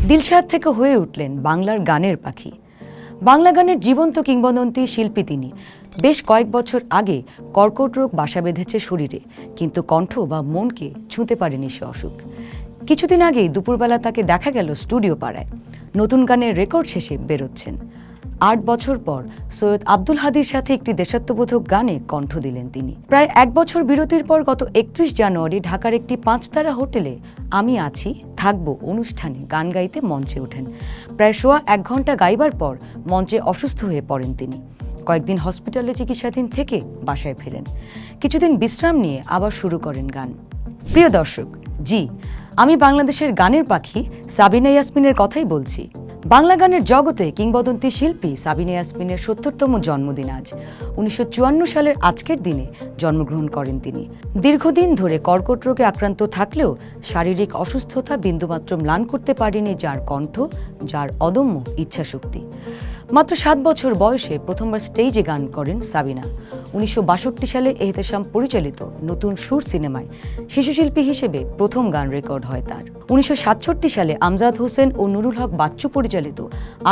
দিলশাদ থেকে হয়ে উঠলেন বাংলার গানের পাখি। বাংলা গানের জীবন্ত কিংবদন্তি শিল্পী তিনি। বেশ কয়েক বছর আগে কর্কট রোগ বাসা বেঁধেছে শরীরে, কিন্তু কণ্ঠ বা মনকে ছুঁতে পারেনি সে অসুখ। কিছুদিন আগেই দুপুরবেলা তাকে দেখা গেল স্টুডিও পাড়ায়, নতুন গানের রেকর্ড শেষে বেরোচ্ছেন। ৮ বছর পর সৈয়দ আব্দুল হাদীর সাথে একটি দেশাত্মবোধক গানে কণ্ঠ দিলেন তিনি। প্রায় ১ বছর বিরতির পর গত ৩১ জানুয়ারি ঢাকার একটি ৫ তারা হোটেলে আমি আছি থাকবো অনুষ্ঠানে গান গাইতে মঞ্চে ওঠেন। প্রায় সোয়া ১ ঘন্টা গাইবার পর মঞ্চে অসুস্থ হয়ে পড়েন তিনি। কয়েকদিন হসপিটালে চিকিৎসাধীন থেকে বাসায় ফেরেন। কিছুদিন বিশ্রাম নিয়ে আবার শুরু করেন গান। প্রিয় দর্শক, জি, আমি বাংলাদেশের গানের পাখি সাবিনা ইয়াসমিনের কথাই বলছি। বাংলা গানের জগতে কিংবদন্তি শিল্পী সাবিনা ইয়াসমিনের ৭০তম জন্মদিন আজ। ১৯৫৪ সালের আজকের দিনে জন্মগ্রহণ করেন তিনি। দীর্ঘদিন ধরে কর্কট রোগে আক্রান্ত থাকলেও শারীরিক অসুস্থতা বিন্দুমাত্র ম্লান করতে পারেনি যার কণ্ঠ, যার অদম্য ইচ্ছাশক্তি। মাত্র ৭ বছর বয়সে প্রথমবার স্টেজে গান করেন সাবিনা। ১৯৬২ সালে এহতেশাম পরিচালিত নতুন সুর সিনেমায় শিশুশিল্পী হিসেবে প্রথম গান রেকর্ড হয় তার। ১৯৬৭ সালে আমজাদ হোসেন ও নুরুল হক বাচ্চু পরিচালিত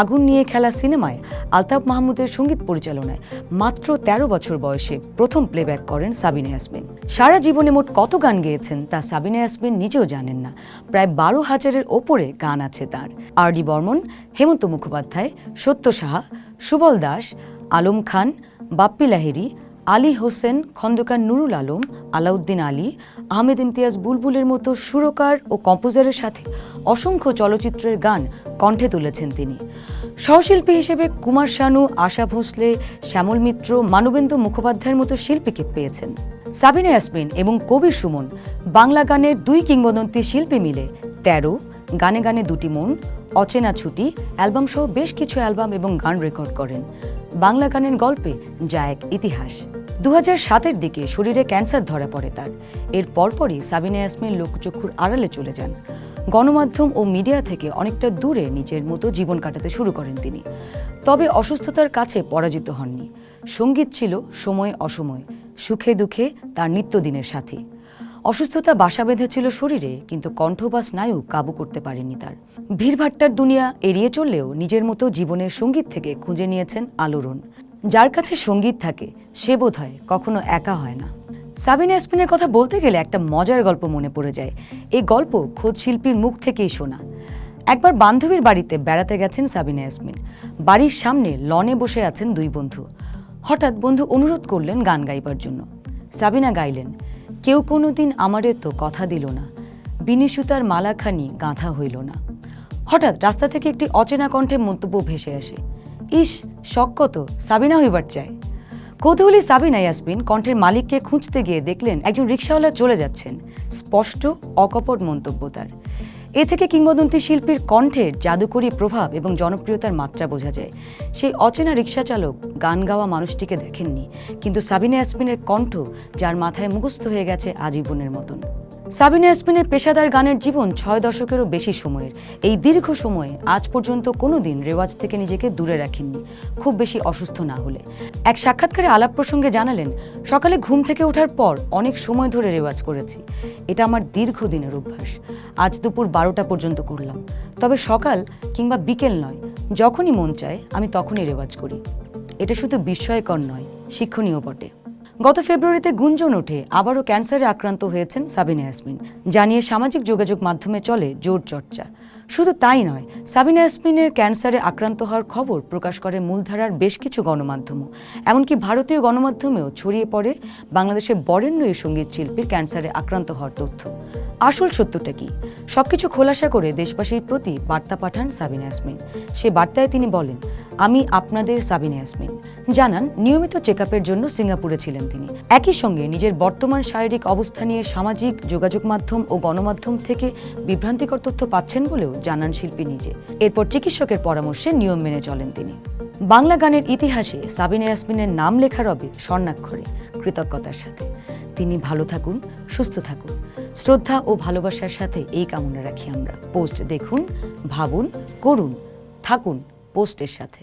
আগুন নিয়ে খেলা সিনেমায় আলতাফ মাহমুদের সঙ্গীত পরিচালনায় মাত্র ১৩ বছর বয়সে প্রথম প্লেব্যাক করেন সাবিনা ইয়াসমিন। সারা জীবনে মোট কত গান গেয়েছেন তা সাবিনা ইয়াসমিন নিজেও জানেন না। প্রায় ১২,০০০-এর ওপরে গান আছে তার। আর ডি বর্মন, হেমন্ত মুখোপাধ্যায়, সত্য সাহা, সুবল দাস, আলম খান, বাপ্পি লাহিড়ী, আলী হোসেন, খন্দকার নুরুল আলম, আলাউদ্দিন আলী, আহমেদ ইমতিয়াজ বুলবুলের মতো সুরকার ও কম্পোজারের সাথে অসংখ্য চলচ্চিত্রের গান কণ্ঠে তুলেছেন তিনি। সহশিল্পী হিসেবে কুমার শানু, আশা ভোসলে, শ্যামল মিত্র, মানবেন্দু মুখোপাধ্যায়ের মতো শিল্পীকে পেয়েছেন। সাবিনা ইয়াসমিন এবং কবির সুমন বাংলা গানের দুই কিংবদন্তি শিল্পী মিলে ১৩, গানে গানে দুটি মন, অচেনা ছুটি অ্যালবাম সহ বেশ কিছু অ্যালবাম এবং গান রেকর্ড করেন। বাংলা গানের গল্পে যা এক ইতিহাস। ২০০৭-এর দিকে শরীরে ক্যান্সার ধরা পড়ে তার। এর পরপরই সাবিনা ইয়াসমিন লোকচক্ষুর আড়ালে চলে যান। গণমাধ্যম ও মিডিয়া থেকে অনেকটা দূরে নিজের মতো জীবন কাটাতে শুরু করেন তিনি। তবে অসুস্থতার কাছে পরাজিত হননি। সঙ্গীত ছিল সময় অসময়, সুখে দুঃখে তার নিত্যদিনের সাথী। অসুস্থতা বাসা বেঁধেছিল শরীরে, কিন্তু কণ্ঠ বা স্নায়ু কাবু করতে পারেনি তার। ভিড়ভাট্টার দুনিয়া এড়িয়ে চললেও নিজের মতো জীবনের সঙ্গীত থেকে খুঁজে নিয়েছেন আলোড়ন। যার কাছে সঙ্গীত থাকে সে বোধহয় কখনো একা হয় না। সাবিনা ইয়াসমিনের কথা বলতে গেলে একটা মজার গল্প মনে পড়ে যায়। এই গল্প খোদ শিল্পীর মুখ থেকেই শোনা। একবার বান্ধবীর বাড়িতে বেড়াতে গেছেন সাবিনা ইয়াসমিন। বাড়ির সামনে লনে বসে আছেন দুই বন্ধু। হঠাৎ বন্ধু অনুরোধ করলেন গান গাইবার জন্য। সাবিনা গাইলেন, কেউ কোনোদিন আমারে তো কথা দিল না, বিনি সুতার মালাখানি গাঁথা হইল না। হঠাৎ রাস্তা থেকে একটি অচেনা কণ্ঠে মন্তব্য ভেসে আসে, ইস, শখ কত, সাবিনা হইবার চায়। কৌতূহলী সাবিনা ইয়াসমিন কণ্ঠের মালিককে খুঁজতে গিয়ে দেখলেন একজন রিকশাওয়ালা চলে যাচ্ছেন। স্পষ্ট অকপট মন্তব্য তার। এ থেকে কিংবদন্তি শিল্পীর কণ্ঠের জাদুকরী প্রভাব এবং জনপ্রিয়তার মাত্রা বোঝা যায়। সেই অচেনা রিকশা চালক গান গাওয়া মানুষটিকে দেখেননি, কিন্তু সাবিনা ইয়াসমিনের কণ্ঠ যার মাথায় মুখস্থ হয়ে গেছে আজীবনের মতন। সাবিনা ইয়াসমিনের পেশাদার গানের জীবন ৬ দশকেরও বেশি সময়ের। এই দীর্ঘ সময়ে আজ পর্যন্ত কোনোদিন রেওয়াজ থেকে নিজেকে দূরে রাখেননি, খুব বেশি অসুস্থ না হলে। এক সাক্ষাৎকারে আলাপ প্রসঙ্গে জানালেন, সকালে ঘুম থেকে ওঠার পর অনেক সময় ধরে রেওয়াজ করেছি। এটা আমার দীর্ঘদিনের অভ্যাস। আজ দুপুর ১২টা পর্যন্ত করলাম। তবে সকাল কিংবা বিকেল নয়, যখনই মন চায় আমি তখনই রেওয়াজ করি। এটা শুধু বিস্ময়কর নয়, শিক্ষণীয় বটে। গত ফেব্রুয়ারিতে গুঞ্জন ওঠে আবারও ক্যান্সারে আক্রান্ত হয়েছেন সাবিনা ইয়াসমিন, জানিয়ে সামাজিক যোগাযোগ মাধ্যমে চলে জোর চর্চা। শুধু তাই নয়, সাবিনা ইয়াসমিনের ক্যান্সারে আক্রান্ত হওয়ার খবর প্রকাশ করে মূলধারার বেশ কিছু গণমাধ্যমও। এমনকি ভারতীয় গণমাধ্যমেও ছড়িয়ে পড়ে বাংলাদেশের বরেণ্য এই সঙ্গীত শিল্পীর ক্যান্সারে আক্রান্ত হওয়ার তথ্য। আসল সত্যটা কি? সবকিছু খোলাসা করে দেশবাসীর প্রতি বার্তা পাঠান সাবিনা ইয়াসমিন। সে বার্তায় তিনি বলেন, আমি আপনাদের সাবিনা ইয়াসমিন। জানান, নিয়মিত চেকআপের জন্য সিঙ্গাপুরে ছিলেন তিনি। একই সঙ্গে নিজের বর্তমান শারীরিক অবস্থা নিয়ে সামাজিক যোগাযোগ মাধ্যম ও গণমাধ্যম থেকে বিভ্রান্তিকর তথ্য পাচ্ছেন বলেও জানান শিল্পী নিজে। এরপর চিকিৎসকের পরামর্শে নিয়ম মেনে চলেন তিনি। বাংলা গানের ইতিহাসে সাবিনা ইয়াসমিনের নাম লেখা রবে স্বর্ণাক্ষরে, কৃতজ্ঞতার সাথে। তিনি ভালো থাকুন, সুস্থ থাকুন। শ্রদ্ধা ও ভালোবাসার সাথে এই কামনা রাখি আমরা। পোস্ট দেখুন, ভাবুন, করুন, থাকুন পোস্টের সাথে।